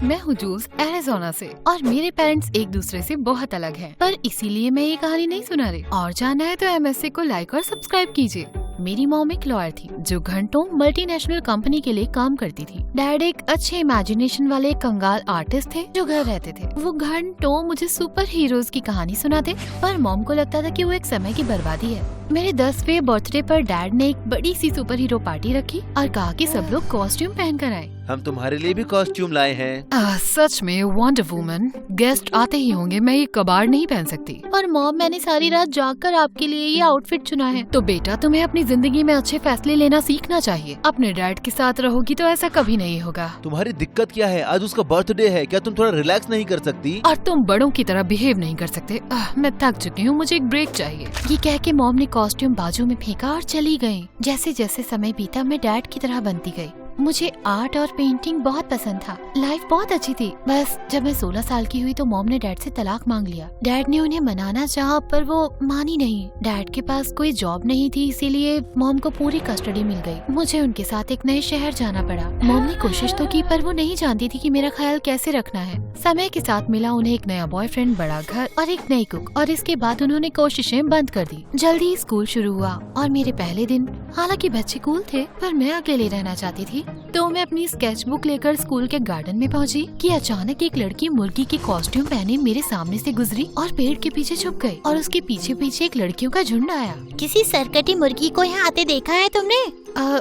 मैं हूँ joules Arizona से और मेरे पेरेंट्स एक दूसरे से बहुत अलग हैं। पर इसीलिए मैं ये कहानी नहीं सुना रही। और जानना है तो MSA को लाइक और सब्सक्राइब कीजिए। मेरी मॉम एक लॉयर थी जो घंटों मल्टीनेशनल कंपनी के लिए काम करती थी। डैड एक अच्छे इमेजिनेशन वाले कंगाल आर्टिस्ट थे जो घर रहते थे। वो घंटों मुझे सुपर हीरोज की कहानी सुनाते, पर मॉम को लगता था कि वो एक समय की बर्बादी है। मेरे 10वें बर्थडे पर डैड ने एक बड़ी सी सुपर हीरो पार्टी रखी और कहा कि सब लोग कॉस्ट्यूम पहन कर आए। हम तुम्हारे लिए भी कॉस्ट्यूम लाए हैं। सच में वंडर वुमन, गेस्ट आते ही होंगे, मैं ये कबाड़ नहीं पहन सकती। पर मॉम, मैंने सारी रात जागकर आपके लिए ये आउटफिट चुना है। तो बेटा, तुम्हें अपनी जिंदगी में अच्छे फैसले लेना सीखना चाहिए। अपने डैड के साथ रहोगी तो ऐसा कभी नहीं होगा। तुम्हारी दिक्कत क्या है? आज उसका बर्थडे है, क्या तुम थोड़ा रिलैक्स नहीं कर सकती? और तुम बड़ों की तरह बिहेव नहीं कर सकते। मैं थक चुकी हूँ, मुझे एक ब्रेक चाहिए। ये कह के मॉम ने कॉस्ट्यूम बाजू में फेंका और चली गयी। जैसे जैसे समय बीता मैं डैड की तरह बनती गई। मुझे आर्ट और पेंटिंग बहुत पसंद था। लाइफ बहुत अच्छी थी। बस जब मैं 16 साल की हुई तो मॉम ने डैड से तलाक मांग लिया। डैड ने उन्हें मनाना चाहा पर वो मानी नहीं। डैड के पास कोई जॉब नहीं थी, इसीलिए मॉम को पूरी कस्टडी मिल गई। मुझे उनके साथ एक नए शहर जाना पड़ा। मॉम ने कोशिश तो की पर वो नहीं जानती थी कि मेरा ख्याल कैसे रखना है। समय के साथ मिला उन्हें एक नया बॉयफ्रेंड, बड़ा घर और एक नई कुक, और इसके बाद उन्होंने कोशिशें बंद कर दी। जल्दी स्कूल शुरू हुआ और मेरे पहले दिन, हालांकि बच्चे कूल थे पर मैं अकेले रहना चाहती थी। तो मैं अपनी स्केच बुक लेकर स्कूल के गार्डन में पहुंची कि अचानक एक लड़की मुर्गी की कॉस्ट्यूम पहने मेरे सामने से गुजरी और पेड़ के पीछे छुप गई और उसके पीछे पीछे एक लड़कियों का झुंड आया। किसी सरकटी मुर्गी को यहाँ आते देखा है तुमने?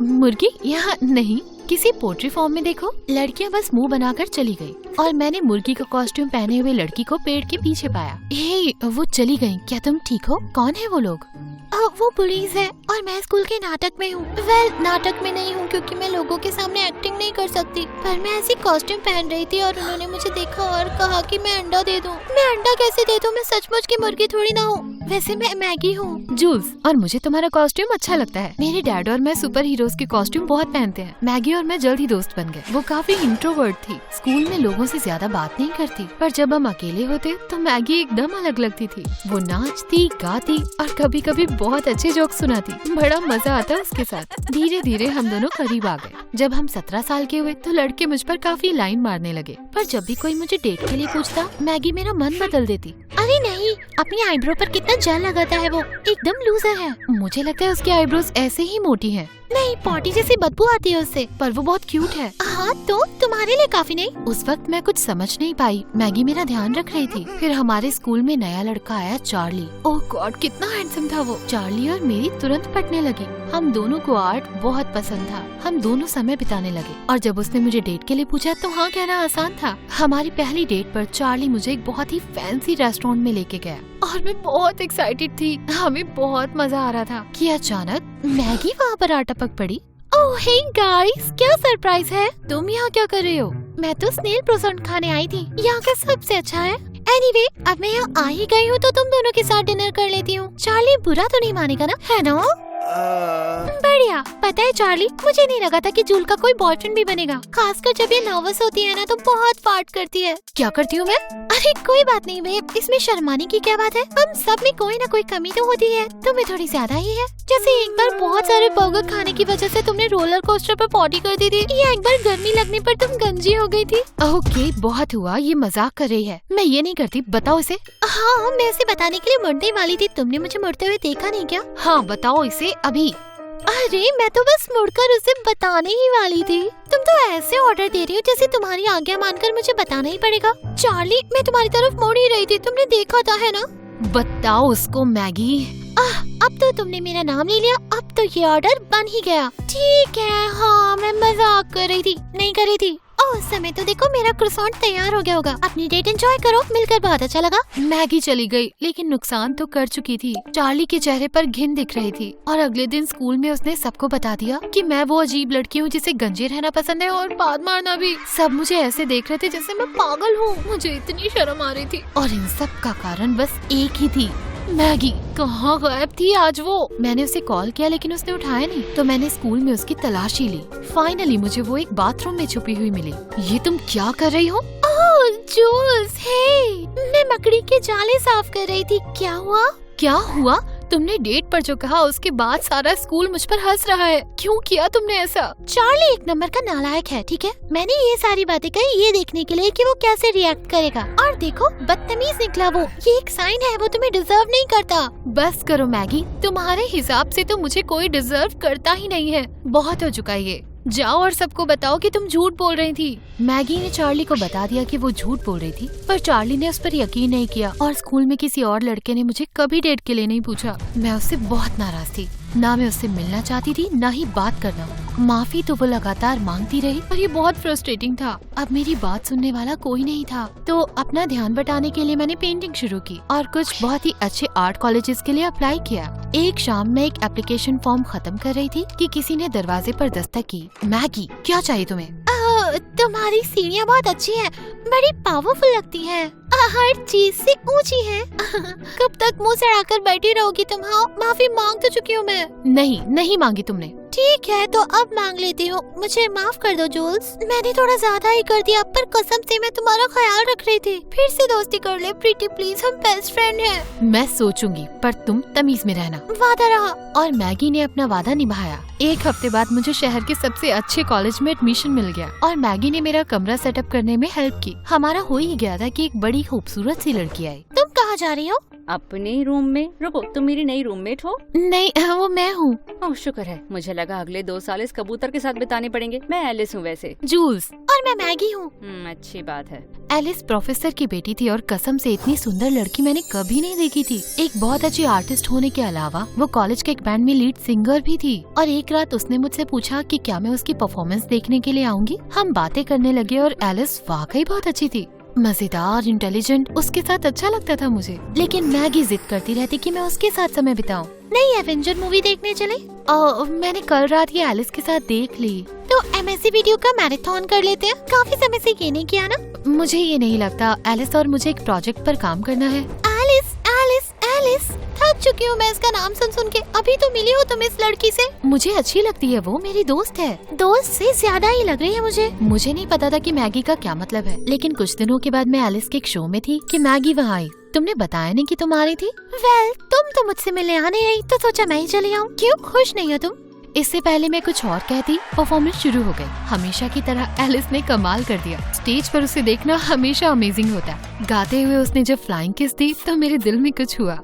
मुर्गी यहाँ नहीं, किसी पोट्री फॉर्म में देखो। लड़कियाँ बस मुंह बनाकर चली गई और मैंने मुर्गी का कॉस्ट्यूम पहने हुए लड़की को पेड़ के पीछे पाया। हे, वो चली गई। क्या तुम ठीक हो? कौन है वो लोग? वो पुलिस है और मैं स्कूल के नाटक में हूँ। नाटक में नहीं हूँ क्योंकि मैं लोगों के सामने एक्टिंग नहीं कर सकती, पर मैं ऐसी कॉस्ट्यूम पहन रही थी और उन्होंने मुझे देखा और कहा कि मैं अंडा दे दूँ। मैं अंडा कैसे दे दूँ? मैं सचमुच की मुर्गी थोड़ी ना हूँ। वैसे मैं मैगी हूँ। जूल्स, और मुझे तुम्हारा कॉस्ट्यूम अच्छा लगता है। मेरे डैड और मैं सुपर हीरोज के कॉस्ट्यूम बहुत पहनते हैं। मैगी और मैं जल्द ही दोस्त बन गए। वो काफी इंट्रोवर्ट थी, स्कूल में लोगों से ज्यादा बात नहीं करती, पर जब हम अकेले होते तो मैगी एकदम अलग लगती थी। वो नाचती, गाती और कभी कभी बहुत अच्छे जोक सुनाती। बड़ा मजा आता उसके साथ। धीरे धीरे हम दोनों करीब आ गए। जब हम 17 साल के हुए तो लड़के मुझ पर काफी लाइन मारने लगे, पर जब भी कोई मुझे डेट के लिए पूछता, मैगी मेरा मन बदल देती। अरे नहीं, अपनी आईब्रो पर कितना जेल लगाता है वो, एकदम लूजर है। मुझे लगता है उसकी आईब्रोज ऐसे ही मोटी हैं। नहीं, पॉटी जैसी बदबू आती है उससे। पर वो बहुत क्यूट है। हाँ, तो तुम्हारे लिए काफी नहीं? उस वक्त मैं कुछ समझ नहीं पाई। मैगी मेरा ध्यान रख रही थी। फिर हमारे स्कूल में नया लड़का आया, चार्ली। ओह गॉड, कितना हैंडसम था वो। चार्ली और मेरी तुरंत पटने लगी। हम दोनों को आर्ट बहुत पसंद था। हम दोनों समय बिताने लगे और जब उसने मुझे डेट के लिए पूछा तो हाँ कहना आसान था। हमारी पहली डेट पर चार्ली मुझे एक बहुत ही फैंसी रेस्टोरेंट में लेके गया और मैं बहुत एक्साइटेड थी। हमें बहुत मजा आ रहा था कि अचानक मैगी वहाँ पर आ टपक पड़ी। ओह हे गाइस, क्या सरप्राइज है। तुम यहाँ क्या कर रहे हो? मैं तो स्नेल प्रोसेंट खाने आई थी। यहाँ का सबसे अच्छा है। एनीवे, अब मैं यहाँ आ ही गई हूँ तो तुम दोनों के साथ डिनर कर लेती हूँ। चार्ली बुरा तो नहीं मानेगा ना, है ना? बढ़िया। पता है चार्ली, मुझे नहीं लगा था कि जूल का कोई बॉयफ्रेंड भी बनेगा, खासकर जब ये नर्वस होती है ना तो बहुत फाट करती है। क्या करती हूँ मैं? अरे कोई बात नहीं बेब, इसमें शर्माने की क्या बात है। हम सब में कोई ना कोई कमी तो होती है, तुम्हें थोड़ी ज्यादा ही है। जैसे एक बार बहुत सारे बर्गर खाने की वजह से तुमने रोलर कोस्टर पर पॉटी कर दी थी, या एक बार गर्मी लगने पर तुम गंजी हो गई थी। ओके, बहुत हुआ। ये मजाक कर रही है, मैं ये नहीं करती। बताओ इसे। हाँ, मैं इसे बताने के लिए मुड़ने वाली थी। तुमने मुझे मुड़ते हुए देखा नहीं क्या? हाँ, बताओ इसे अभी। अरे मैं तो बस मुड़कर उसे बताने ही वाली थी। तुम तो ऐसे ऑर्डर दे रही हो जैसे तुम्हारी आज्ञा मानकर मुझे बताना ही पड़ेगा। चार्ली, मैं तुम्हारी तरफ मुड़ ही रही थी, तुमने देखा था, है ना? बताओ उसको मैगी। अब तो तुमने मेरा नाम ले लिया, अब तो ये ऑर्डर बन ही गया। ठीक है, हाँ मैं मजाक कर रही थी, नहीं कर रही थी। उस समय तो देखो मेरा क्रोसेंट तैयार हो गया होगा। अपनी डेट एंजॉय करो, मिलकर बहुत अच्छा लगा। मैगी चली गई, लेकिन नुकसान तो कर चुकी थी। चार्ली के चेहरे पर घिन दिख रही थी और अगले दिन स्कूल में उसने सबको बता दिया कि मैं वो अजीब लड़की हूँ जिसे गंजे रहना पसंद है और बात मारना भी। सब मुझे ऐसे देख रहे थे जैसे मैं पागल हूँ। मुझे इतनी शर्म आ रही थी और इन सब का कारण बस एक ही थी, मैगी। कहाँ गायब थी आज वो? मैंने उसे कॉल किया लेकिन उसने उठाया नहीं, तो मैंने स्कूल में उसकी तलाशी ली। फाइनली मुझे वो एक बाथरूम में छुपी हुई मिली। ये तुम क्या कर रही हो? ओह जूल्स, हे, मैं मकड़ी के जाले साफ कर रही थी। क्या हुआ? क्या हुआ? तुमने डेट पर जो कहा उसके बाद सारा स्कूल मुझ पर हंस रहा है। क्यों किया तुमने ऐसा? चार्ली एक नंबर का नालायक है, ठीक है? मैंने ये सारी बातें कही ये देखने के लिए कि वो कैसे रिएक्ट करेगा, और देखो बदतमीज निकला वो। ये एक साइन है, वो तुम्हें डिजर्व नहीं करता। बस करो मैगी, तुम्हारे हिसाब से तो मुझे कोई डिजर्व करता ही नहीं है। बहुत हो चुका ये। जाओ और सबको बताओ कि तुम झूठ बोल रही थी। मैगी ने चार्ली को बता दिया कि वो झूठ बोल रही थी, पर चार्ली ने उस पर यकीन नहीं किया और स्कूल में किसी और लड़के ने मुझे कभी डेट के लिए नहीं पूछा। मैं उससे बहुत नाराज थी। ना मैं उससे मिलना चाहती थी, ना ही बात करना। माफी तो वो लगातार मांगती रही, पर ये बहुत फ्रस्ट्रेटिंग था। अब मेरी बात सुनने वाला कोई नहीं था, तो अपना ध्यान बटाने के लिए मैंने पेंटिंग शुरू की और कुछ बहुत ही अच्छे आर्ट कॉलेजेस के लिए अप्लाई किया। एक शाम मैं एक एप्लीकेशन फॉर्म खत्म कर रही थी कि किसी ने दरवाजे पर दस्तक की। मैगी, क्या चाहिए तुम्हें? तुम्हारी सीढ़ियाँ बहुत अच्छी हैं, बड़ी पावरफुल लगती हैं, हर चीज से ऊंची हैं। कब तक मुंह सड़ाकर बैठी रहोगी तुम? हाँ, माफी मांग तो चुकी हूँ मैं। नहीं मांगी तुमने। ठीक है तो अब मांग लेती हूँ, मुझे माफ कर दो जूल्स। मैंने थोड़ा ज्यादा ही कर दिया, पर कसम से मैं तुम्हारा ख्याल रख रही थी। फिर से दोस्ती कर ले प्रीति प्लीज, हम बेस्ट फ्रेंड हैं। मैं सोचूंगी, पर तुम तमीज में रहना। वादा रहा। और मैगी ने अपना वादा निभाया। एक हफ्ते बाद मुझे शहर के सबसे अच्छे कॉलेज में एडमिशन मिल गया और मैगी ने मेरा कमरा सेटअप करने में हेल्प की। हमारा हो ही गया था कि एक बड़ी खूबसूरत सी लड़की आई। तुम कहाँ जा रही हो? अपने रूम में। रुको, तुम मेरी नई रूममेट हो? नहीं, वो मैं हूँ। ओह शुक्र है, मुझे लगा अगले 2 साल इस कबूतर के साथ बिताने पड़ेंगे। मैं एलिस हूँ वैसे। जूल्स। और मैं मैगी हूँ। अच्छी बात है। एलिस प्रोफेसर की बेटी थी और कसम से इतनी सुंदर लड़की मैंने कभी नहीं देखी थी। एक बहुत अच्छी आर्टिस्ट होने के अलावा वो कॉलेज के एक बैंड में लीड सिंगर भी थी। और एक रात उसने मुझसे पूछा कि क्या मैं उसकी परफॉर्मेंस देखने के लिए आऊंगी। हम बातें करने लगे और एलिस वाकई बहुत अच्छी थी, मजेदार, इंटेलिजेंट। उसके साथ अच्छा लगता था मुझे, लेकिन मैगी जिद करती रहती कि मैं उसके साथ समय बिताऊं। नहीं, एवेंजर मूवी देखने चले? मैंने कल रात ये एलिस के साथ देख ली। तो एमएससी वीडियो का मैराथन कर लेते हैं, काफी समय से ये नहीं किया ना। मुझे ये नहीं लगता। एलिस और मुझे एक प्रोजेक्ट पर काम करना है। एलिस एलिस एलिस, थक चुकी हूँ मैं इसका नाम सुन सुन के। अभी तो मिली हो तुम इस लड़की से? मुझे अच्छी लगती है, वो मेरी दोस्त है। दोस्त से ज्यादा ही लग रही है मुझे। मुझे नहीं पता था कि मैगी का क्या मतलब है, लेकिन कुछ दिनों के बाद मैं एलिस के एक शो में थी कि मैगी वहाँ आई। तुमने बताया नहीं कि तुम आ रही थी? वेल, तुम तो मुझसे मिलने आने आई तो सोचा मैं ही चली आऊँ। क्यों, खुश नहीं हो तुम? इससे पहले मैं कुछ और कहती, परफॉर्मेंस शुरू हो गई। हमेशा की तरह एलिस ने कमाल कर दिया। स्टेज पर उसे देखना हमेशा अमेजिंग होता है। गाते हुए उसने जब फ्लाइंग किस दी तो मेरे दिल में कुछ हुआ।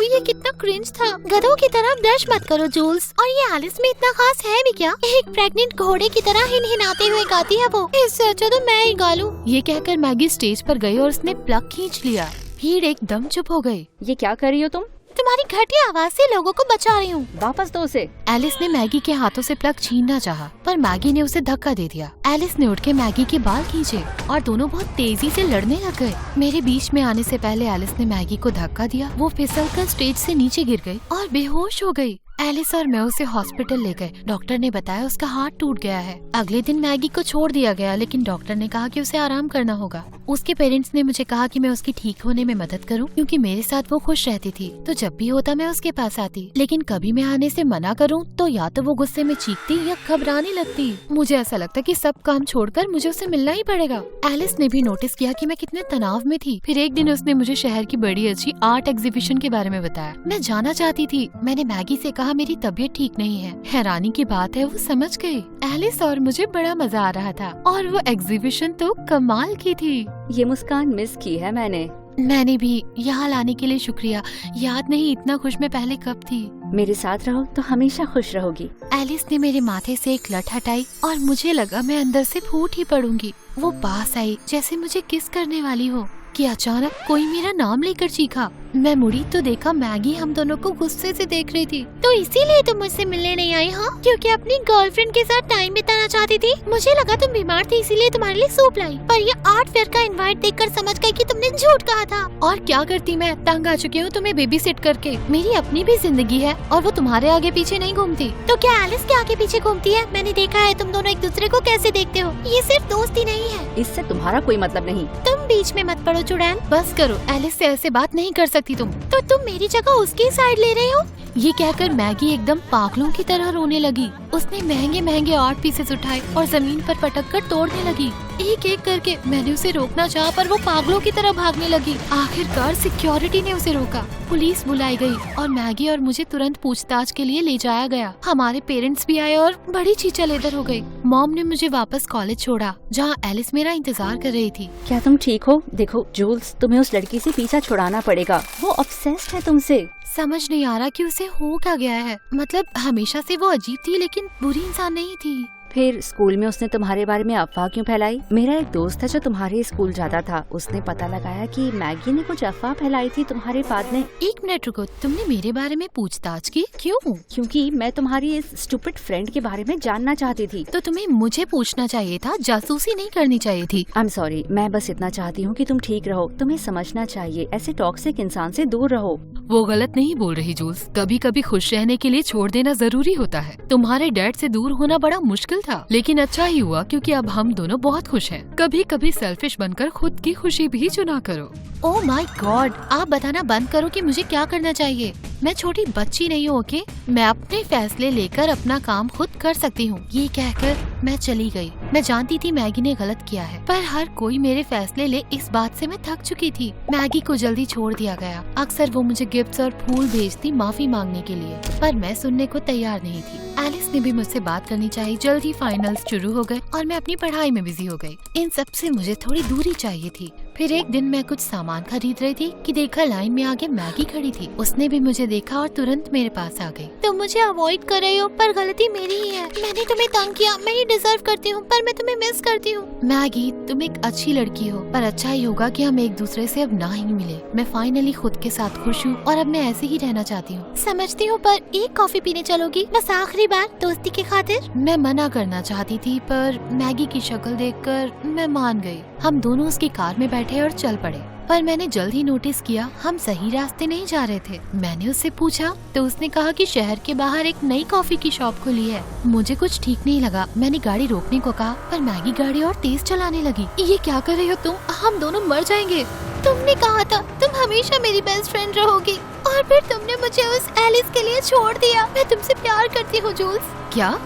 ये कितना क्रिंज था। गधों की तरह ब्रश मत करो जूल्स। और ये एलिस में इतना खास है भी क्या? एक प्रेग्नेंट घोड़े की तरह हिनहिनाते हुए गाती है वो। इससे अच्छा तो मैं ही गा लूं। ये कहकर मैगी स्टेज पर गई और उसने प्लग खींच लिया। भीड़ एकदम चुप हो गई। ये क्या कर रही हो तुम? तुम्हारी घटिया आवाज से लोगों को बचा रही हूँ। वापस दो उसे। एलिस ने मैगी के हाथों से प्लग छीनना चाहा, पर मैगी ने उसे धक्का दे दिया। एलिस ने उठ के मैगी के बाल खींचे और दोनों बहुत तेजी से लड़ने लग गए। मेरे बीच में आने से पहले एलिस ने मैगी को धक्का दिया। वो फिसलकर स्टेज से नीचे गिर गई और बेहोश हो गई। एलिस और मैं उसे हॉस्पिटल ले गए। डॉक्टर ने बताया उसका हार्ट टूट गया है। अगले दिन मैगी को छोड़ दिया गया, लेकिन डॉक्टर ने कहा कि उसे आराम करना होगा। उसके पेरेंट्स ने मुझे कहा कि मैं उसकी ठीक होने में मदद करूं, क्योंकि मेरे साथ वो खुश रहती थी, तो जब भी होता मैं उसके पास आती। लेकिन कभी मैं आने से मना करूं तो या तो वो गुस्से में चीखती या घबराने लगती। मुझे ऐसा लगता कि सब काम छोड़कर मुझे उससे मिलना ही पड़ेगा। एलिस ने भी नोटिस किया कि मैं कितने तनाव में थी। फिर एक दिन उसने मुझे शहर की बड़ी अच्छी आर्ट एग्जीबिशन के बारे में बताया। मैं जाना चाहती थी। मैंने मैगी से कहा मेरी तबीयत ठीक नहीं है। हैरानी की बात है वो समझ गई। एलिस और मुझे बड़ा मजा आ रहा था और वो एग्जीबिशन तो कमाल की थी। ये मुस्कान मिस की है मैंने भी। यहाँ लाने के लिए शुक्रिया। याद नहीं इतना खुश मैं पहले कब थी। मेरे साथ रहो तो हमेशा खुश रहोगी। एलिस ने मेरे माथे से एक लट हटाई और मुझे लगा मैं अंदर से फूट ही पड़ूंगी। वो पास आई जैसे मुझे किस करने वाली हो कि अचानक कोई मेरा नाम लेकर चीखा। मैं मुड़ी तो देखा मैगी हम दोनों को गुस्से से देख रही थी। तो इसीलिए तुम मुझसे मिलने नहीं आई? हाँ, क्योंकि अपनी गर्लफ्रेंड के साथ टाइम बिताना चाहती थी। मुझे लगा तुम बीमार थी इसीलिए तुम्हारे लिए सूप लाई, पर ये आर्ट फेयर का इनवाइट देखकर समझ गई कि तुमने झूठ कहा था। और क्या करती, मैं तंग आ चुकी हूँ तुम्हें बेबी सिट करके। मेरी अपनी भी जिंदगी है और वो तुम्हारे आगे पीछे नहीं घूमती। तो क्या एलिस के आगे पीछे घूमती है? मैंने देखा है तुम दोनों एक दूसरे को कैसे देखते हो। ये सिर्फ दोस्ती नहीं है। इससे तुम्हारा कोई मतलब नहीं। तुम बीच में मत पड़ो चुड़ैल। बस करो, एलिस से ऐसे बात नहीं कर सकती तुम। तो तुम मेरी जगह उसकी साइड ले रहे हो? ये कहकर मैगी एकदम पागलों की तरह रोने लगी। उसने महंगे महंगे आर्ट पीसेस उठाए और जमीन पर पटक कर तोड़ने लगी। एक एक करके मैंने उसे रोकना चाहा पर वो पागलों की तरह भागने लगी। आखिरकार सिक्योरिटी ने उसे रोका, पुलिस बुलाई गई और मैगी और मुझे तुरंत पूछताछ के लिए ले जाया गया। हमारे पेरेंट्स भी आए और बड़ी चीचल इधर हो गई। मॉम ने मुझे वापस कॉलेज छोड़ा जहाँ एलिस मेरा इंतजार कर रही थी। क्या तुम ठीक हो? देखो जूल्स, तुम्हें उस लड़की से पीछा छुड़ाना पड़ेगा, वो ऑब्सेस्ड है तुमसे। समझ नहीं आ रहा कि उसे हो क्या गया है। मतलब हमेशा से वो अजीब थी लेकिन बुरी इंसान नहीं थी। फिर स्कूल में उसने तुम्हारे बारे में अफवाह क्यों फैलाई? मेरा एक दोस्त है जो तुम्हारे स्कूल जाता था, उसने पता लगाया कि मैगी ने कुछ अफवाह फैलाई थी तुम्हारे बाद में। एक मिनट रुको, तुमने मेरे बारे में पूछताछ की? क्यों? क्योंकि मैं तुम्हारी इस स्टूपिड फ्रेंड के बारे में जानना चाहती थी। तो तुम्हें मुझे पूछना चाहिए था, जासूसी नहीं करनी चाहिए थी। आई एम सॉरी, मैं बस इतना चाहती हूँ कि तुम ठीक रहो। तुम्हें समझना चाहिए, ऐसे टॉक्सिक इंसान से दूर रहो। वो गलत नहीं बोल रही जूल्स, कभी कभी खुश रहने के लिए छोड़ देना जरूरी होता है। तुम्हारे डैड से दूर होना बड़ा मुश्किल था, लेकिन अच्छा ही हुआ क्योंकि अब हम दोनों बहुत खुश हैं। कभी कभी सेल्फिश बनकर खुद की खुशी भी चुना करो। ओह माय गॉड, आप बताना बंद करो कि मुझे क्या करना चाहिए। मैं छोटी बच्ची नहीं हूँ, ओके? मैं अपने फैसले लेकर अपना काम खुद कर सकती हूँ। ये कहकर मैं चली गई। मैं जानती थी मैगी ने गलत किया है, पर हर कोई मेरे फैसले ले, इस बात से मैं थक चुकी थी। मैगी को जल्दी छोड़ दिया गया। अक्सर वो मुझे गिफ्ट्स और फूल भेजती माफी मांगने के लिए, पर मैं सुनने को तैयार नहीं थी। एलिस ने भी मुझसे बात करनी चाहिए। जल्दी फाइनल्स शुरू हो गए और मैं अपनी पढ़ाई में बिजी हो गई। इन सब से मुझे थोड़ी दूरी चाहिए थी। फिर एक दिन मैं कुछ सामान खरीद रही थी कि देखा लाइन में आगे मैगी खड़ी थी। उसने भी मुझे देखा और तुरंत मेरे पास आ गई। तुम मुझे अवॉइड कर रही हो, पर गलती मेरी ही है। मैंने तुम्हें तंग किया, मैं ये डिजर्व करती हूँ, पर मैं तुम्हें मिस करती हूँ। मैगी, तुम एक अच्छी लड़की हो, पर अच्छा ही होगा कि हम एक दूसरे से अब ना ही मिले। मैं फाइनली खुद के साथ खुश हूँ और अब मैं ऐसे ही रहना चाहती हूँ। समझती हूँ, पर एक कॉफी पीने चलोगी? बस आखिरी बार, दोस्ती की खातिर। मैं मना करना चाहती थी, पर मैगी की शक्ल देखकर मैं मान गई। हम दोनों उसकी कार में बैठे और चल पड़े, पर मैंने जल्द ही नोटिस किया हम सही रास्ते नहीं जा रहे थे। मैंने उससे पूछा तो उसने कहा कि शहर के बाहर एक नई कॉफी की शॉप खुली है। मुझे कुछ ठीक नहीं लगा। मैंने गाड़ी रोकने को कहा, पर मैगी गाड़ी और तेज चलाने लगी। ये क्या कर रही हो तुम? हम दोनों मर जाएंगे। तुमने कहा था तुम हमेशा मेरी बेस्ट फ्रेंड रहोगी, और फिर तुमने मुझे उस एलिस के लिए छोड़ दिया। मैं तुमसे प्यार करती हूँ जूल्स। क्या?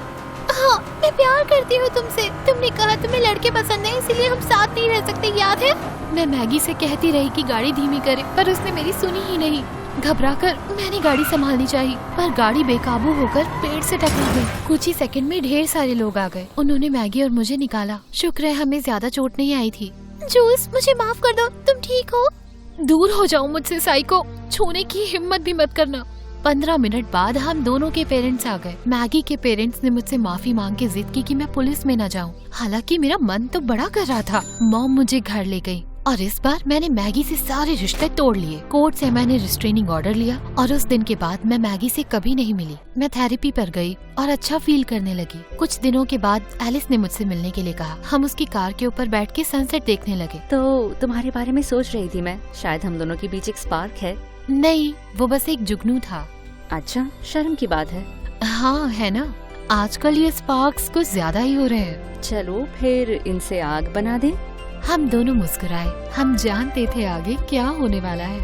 हाँ, मैं प्यार करती हूँ तुमसे। तुमने कहा तुम्हें लड़के पसंद है, इसीलिए हम साथ नहीं रह सकते, याद है? मैं मैगी से कहती रही कि गाड़ी धीमी करे, पर उसने मेरी सुनी ही नहीं। घबराकर मैंने गाड़ी संभालनी चाहिए, पर गाड़ी बेकाबू होकर पेड़ से टकरा गई। कुछ ही सेकंड में ढेर सारे लोग आ गए। उन्होंने मैगी और मुझे निकाला। शुक्र है हमें ज्यादा चोट नहीं आई थी। जूल्स, मुझे माफ कर दो, तुम ठीक हो? दूर हो जाओ मुझसे साइको, छूने की हिम्मत भी मत करना। 15 मिनट बाद हम दोनों के पेरेंट्स आ गए। मैगी के पेरेंट्स ने मुझसे माफी मांग के जिद की कि मैं पुलिस में न जाऊं। हालांकि मेरा मन तो बड़ा कर रहा था। मॉम मुझे घर ले गई और इस बार मैंने मैगी से सारे रिश्ते तोड़ लिए। कोर्ट से मैंने रिस्ट्रेनिंग ऑर्डर लिया और उस दिन के बाद मैं मैगी से कभी नहीं मिली। मैं थेरेपी पर गई और अच्छा फील करने लगी। कुछ दिनों के बाद एलिस ने मुझसे मिलने के लिए कहा। हम उसकी कार के ऊपर बैठ के सनसेट देखने लगे। तो तुम्हारे बारे में सोच रही थी मैं, शायद हम दोनों के बीच एक स्पार्क है। नहीं, वो बस एक जुगनू था। अच्छा, शर्म की बात है। हाँ है ना, आजकल ये स्पार्क्स कुछ ज्यादा ही हो रहे हैं। चलो फिर इनसे आग बना दे। हम दोनों मुस्कुराए। हम जानते थे आगे क्या होने वाला है।